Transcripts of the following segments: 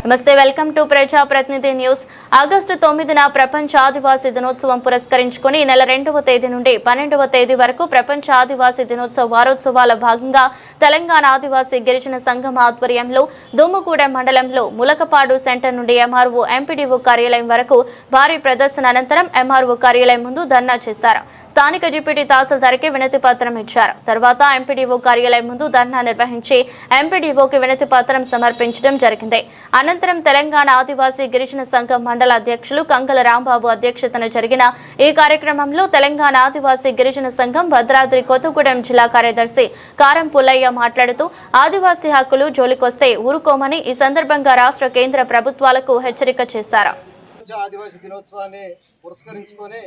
నమస్తే, welcome to ప్రజా ప్రతినిధి న్యూస్. ఆగస్టు 9న ప్రపంచ ఆదివాసీ దినోత్సవం పురస్కరించుకుని నెల 2వ తేదీ నుండి 12వ తేదీ వరకు ప్రపంచ ఆదివాసీ దినోత్సవ వారోత్సవాల భాగంగా తెలంగాణ ఆదివాసీ గిరిజన సంఘం ఆధ్వర్యంలో దుమ్ముగూడెం మండలంలో ములకపాడు సెంటర్ నుండి ఎంఆర్ఓ ఎంపీడీఓ కార్యాలయం వరకు భారీ ప్రదర్శన అనంతరం ఎంఆర్ఓ కార్యాలయం ముందు ధర్నా చేశారు. స్థానిక డిప్యూటీ తహసీల్దార్కి వినతి పత్రం ఇచ్చారు. తర్వాత ఎంపీడీఓ కార్యాలయం ముందు ధర్నా నిర్వహించి ఎంపీడీఓకి వినతి పత్రం సమర్పించడం జరిగింది. అనంతరం తెలంగాణ ఆదివాసీ గిరిజన సంఘం మండల అధ్యక్షులు కంకల రాంబాబు అధ్యక్షతన జరిగిన ఈ కార్యక్రమంలో తెలంగాణ ఆదివాసీ గిరిజన సంఘం భద్రాద్రి కొత్తగూడెం జిల్లా కార్యదర్శి కారం పుల్లయ్య మాట్లాడుతూ ఆదివాసీ హక్కులు జోలికొస్తే ఊరుకోమని ఈ సందర్భంగా రాష్ట్ర కేంద్ర ప్రభుత్వాలకు హెచ్చరిక చేశారు. ఆదివాసీ దినోత్సవాన్ని పురస్కరించుకొని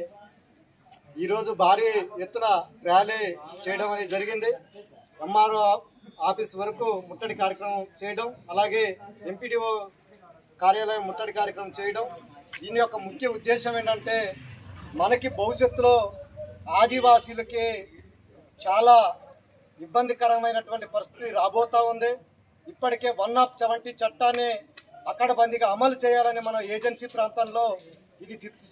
ఈరోజు భారీ ఎత్తున ర్యాలీ చేయడం అనేది జరిగింది. ఎంఆర్ఓ ఆఫీస్ వరకు ముట్టడి కార్యక్రమం చేయడం, అలాగే ఎంపీడీఓ కార్యాలయం ముట్టడి కార్యక్రమం చేయడం. దీని యొక్క ముఖ్య ఉద్దేశం ఏంటంటే మనకి భవిష్యత్తులో ఆదివాసీలకి చాలా ఇబ్బందికరమైనటువంటి పరిస్థితి రాబోతూ ఉంది. ఇప్పటికే 170 చట్టాన్ని అక్కడబందీగా అమలు చేయాలని మన ఏజెన్సీ ప్రాంతంలో ఇది 5th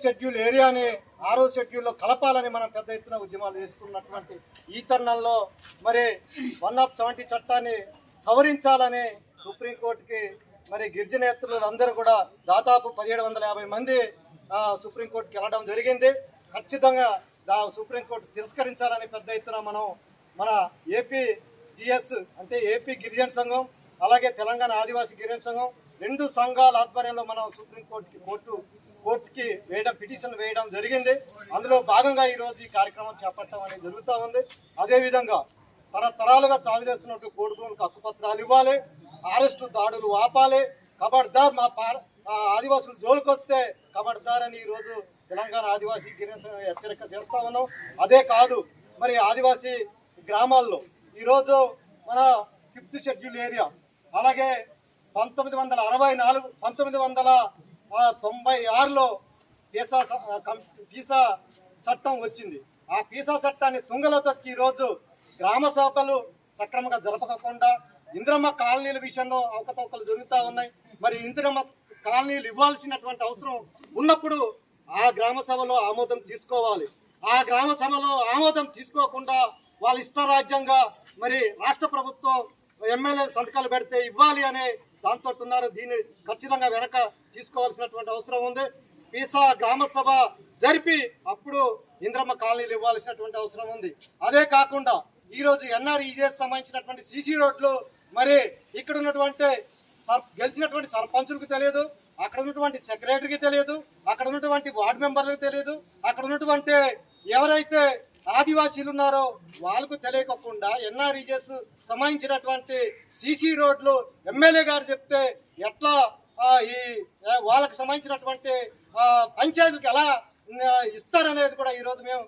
షెడ్యూల్ ఏరియాని 6వ షెడ్యూల్లో కలపాలని మనం పెద్ద ఎత్తున ఉద్యమాలు చేస్తున్నటువంటి ఈ తరుణంలో మరి 170 చట్టాన్ని సవరించాలని సుప్రీంకోర్టుకి మరి గిరిజనేతరులు అందరూ కూడా దాదాపు 1750 మంది సుప్రీంకోర్టుకి వెళ్ళడం జరిగింది. ఖచ్చితంగా సుప్రీంకోర్టు తిరస్కరించాలని పెద్ద ఎత్తున మన ఏపీ జిఎస్ అంటే ఏపీ గిరిజన సంఘం, అలాగే తెలంగాణ ఆదివాసీ గిరిజన సంఘం, 2 సంఘాల ఆధ్వర్యంలో మనం కోర్టుకి పిటిషన్ వేయడం జరిగింది. అందులో భాగంగా ఈరోజు ఈ కార్యక్రమం చేపట్టడం అనేది జరుగుతూ ఉంది. అదేవిధంగా తరతరాలుగా సాగు చేస్తున్నట్టు కోడి భూములకు హక్కుపత్రాలు ఇవ్వాలి, అరెస్టు దాడులు ఆపాలి, ఖబర్దార్ మా ఆదివాసులు జోలికొస్తే ఖబర్దార్ అని ఈరోజు తెలంగాణ ఆదివాసీ గిరిజన హెచ్చరిక చేస్తా ఉన్నాం. అదే కాదు, మరి ఆదివాసీ గ్రామాల్లో ఈరోజు మన 5th షెడ్యూల్ ఏరియా, అలాగే 1996లో పీసా చట్టం వచ్చింది. ఆ పీసా చట్టాన్ని తుంగలో తొక్కి ఈరోజు గ్రామ సభలు సక్రమంగా జరపకుండా ఇందిరమ్మ కాలనీల విషయంలో అవకతవకలు జరుగుతూ ఉన్నాయి. మరి ఇందిరమ్మ కాలనీలు ఇవ్వాల్సినటువంటి అవసరం ఉన్నప్పుడు ఆ గ్రామ సభలో ఆమోదం తీసుకోవాలి. ఆ గ్రామ సభలో ఆమోదం తీసుకోకుండా వాళ్ళ ఇష్టరాజ్యంగా మరి రాష్ట్ర ప్రభుత్వం ఎమ్మెల్యే సంతకాలు పెడితే ఇవ్వాలి అనే దాంతో ఉన్నారు. దీన్ని ఖచ్చితంగా వెనక తీసుకోవాల్సినటువంటి అవసరం ఉంది. పీసా గ్రామ సభ జరిపి అప్పుడు ఇంద్రమ్మ కాలనీలు ఇవ్వాల్సినటువంటి అవసరం ఉంది. అదే కాకుండా ఈరోజు ఎన్ఆర్ఈజీఎస్ సంబంధించినటువంటి సీసీ రోడ్లు మరి ఇక్కడ ఉన్నటువంటి గెలిచినటువంటి సర్పంచులకు తెలియదు, అక్కడ ఉన్నటువంటి సెక్రటరీకి తెలియదు, అక్కడ ఉన్నటువంటి వార్డు మెంబర్లకు తెలియదు, అక్కడ ఉన్నటువంటి ఎవరైతే ఆదివాసీలు ఉన్నారో వాళ్ళకు తెలియకుండా ఎన్ఆర్ఈజీఎస్ సంబంధించినటువంటి సీసీ రోడ్లు ఎమ్మెల్యే గారు చెప్తే ఎట్లా ఈ వాళ్ళకి సంబంధించినటువంటి పంచాయతీలకు ఎలా ఇస్తారనేది కూడా ఈరోజు మేము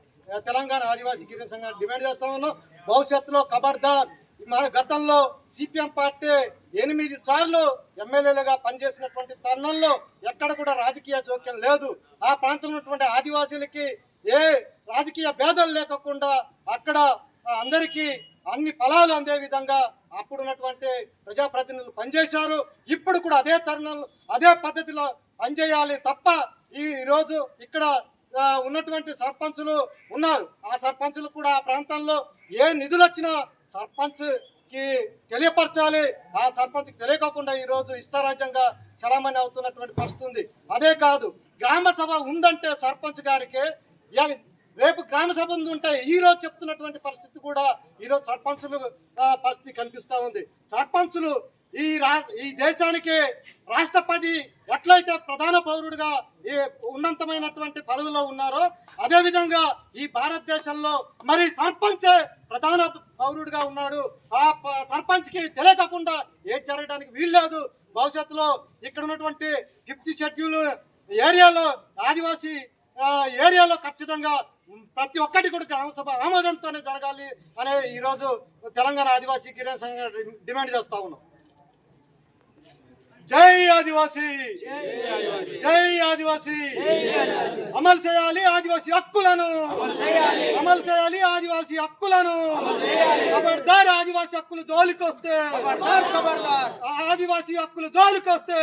తెలంగాణ ఆదివాసీ గిరిజన సంఘాన్ని డిమాండ్ చేస్తా ఉన్నాం. భవిష్యత్తులో ఖబర్దార్. మన గతంలో సిపిఎం పార్టీ 8 సార్లు ఎమ్మెల్యేలుగా పనిచేసినటువంటి తరుణంలో ఎక్కడ కూడా రాజకీయ జోక్యం లేదు. ఆ ప్రాంతంలో ఉన్నటువంటి ఆదివాసీలకి ఏ రాజకీయ భేదాలు లేకుండా అక్కడ అందరికీ అన్ని ఫలాలు అందే విధంగా అప్పుడున్నటువంటి ప్రజాప్రతినిధులు పనిచేశారు. ఇప్పుడు కూడా అదే తరుణంలో అదే పద్ధతిలో పనిచేయాలి తప్ప ఈరోజు ఇక్కడ ఉన్నటువంటి సర్పంచులు ఉన్నారు. ఆ సర్పంచులు కూడా ఆ ప్రాంతంలో ఏ నిధులు వచ్చినా సర్పంచ్కి తెలియపరచాలి. ఆ సర్పంచ్కి తెలియకోకుండా ఈరోజు ఇష్టారాజ్యంగా చలామణి అవుతున్నటువంటి పరిస్థితి ఉంది. అదే కాదు, గ్రామ సభ ఉందంటే సర్పంచ్ గారికి రేపు గ్రామ సభ ఉంటే ఈ రోజు చెప్తున్నటువంటి పరిస్థితి కూడా ఈరోజు సర్పంచులు పరిస్థితి కనిపిస్తూ ఉంది. సర్పంచులు ఈ దేశానికి రాష్ట్రపతి ఎట్లయితే ప్రధాన పౌరుడిగా ఉన్నతమైనటువంటి పదవిలో ఉన్నారో అదేవిధంగా ఈ భారతదేశంలో మరి సర్పంచే ప్రధాన పౌరుడిగా ఉన్నాడు. ఆ సర్పంచ్కి తెలియకుండా ఏది జరగడానికి వీల్లేదు. భవిష్యత్తులో ఇక్కడ ఉన్నటువంటి 5th షెడ్యూల్ ఏరియాలో ఆదివాసీ ఏరియాలో ఖచ్చితంగా ప్రతి ఒక్కటి కూడా గ్రామసభ ఆమోదంతోనే జరగాలి అనే ఈరోజు తెలంగాణ ఆదివాసీ గిరిజన సంఘం డిమాండ్ చేస్తా ఉన్నాం. జై ఆదివాసీ, జై ఆదివాసీ. అమలు చేయాలి ఆదివాసీ హక్కులను, అమలు చేయాలి ఆదివాసీ హక్కులను. ఖబర్దార్ ఆదివాసీ హక్కులు జోలికొస్తే, ఆదివాసీ హక్కులు జోలికొస్తే